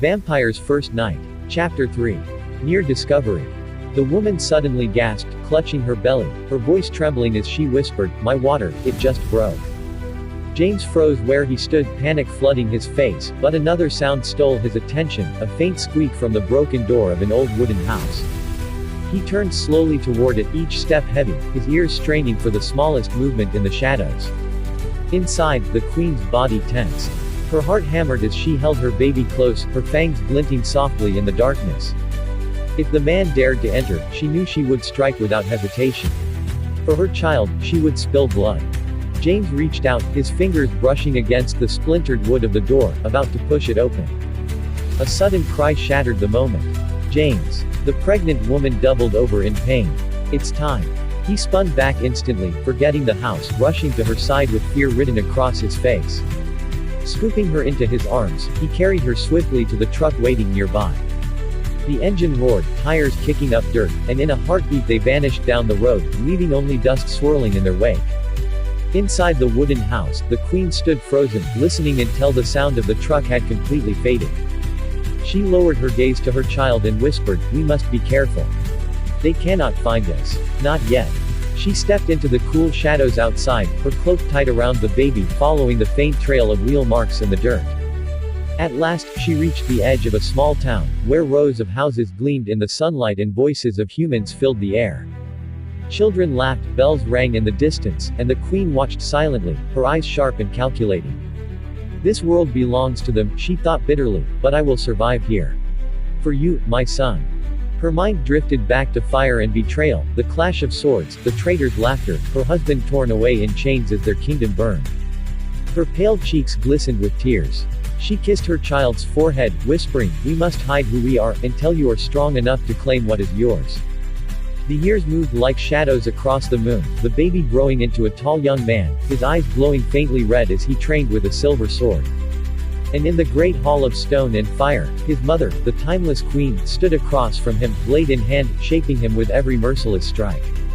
Vampire's First Night. Chapter 3. Near Discovery. The woman suddenly gasped, clutching her belly, her voice trembling as she whispered, "My water, it just broke." James froze where he stood, panic flooding his face, but another sound stole his attention, a faint squeak from the broken door of an old wooden house. He turned slowly toward it, each step heavy, his ears straining for the smallest movement in the shadows. Inside, the queen's body tensed. Her heart hammered as she held her baby close, her fangs glinting softly in the darkness. If the man dared to enter, she knew she would strike without hesitation. For her child, she would spill blood. James reached out, his fingers brushing against the splintered wood of the door, about to push it open. A sudden cry shattered the moment. "James!" The pregnant woman doubled over in pain. "It's time." He spun back instantly, forgetting the house, rushing to her side with fear written across his face. Scooping her into his arms, he carried her swiftly to the truck waiting nearby. The engine roared, tires kicking up dirt, and in a heartbeat they vanished down the road, leaving only dust swirling in their wake. Inside the wooden house, the queen stood frozen, listening until the sound of the truck had completely faded. She lowered her gaze to her child and whispered, "We must be careful. They cannot find us. Not yet." She stepped into the cool shadows outside, her cloak tied around the baby, following the faint trail of wheel marks in the dirt. At last, she reached the edge of a small town, where rows of houses gleamed in the sunlight and voices of humans filled the air. Children laughed, bells rang in the distance, and the queen watched silently, her eyes sharp and calculating. "This world belongs to them," she thought bitterly, "but I will survive here. For you, my son." Her mind drifted back to fire and betrayal, the clash of swords, the traitor's laughter, her husband torn away in chains as their kingdom burned. Her pale cheeks glistened with tears. She kissed her child's forehead, whispering, "We must hide who we are, until you are strong enough to claim what is yours." The years moved like shadows across the moon, the baby growing into a tall young man, his eyes glowing faintly red as he trained with a silver sword. And in the great hall of stone and fire, his mother, the timeless queen, stood across from him, blade in hand, shaping him with every merciless strike.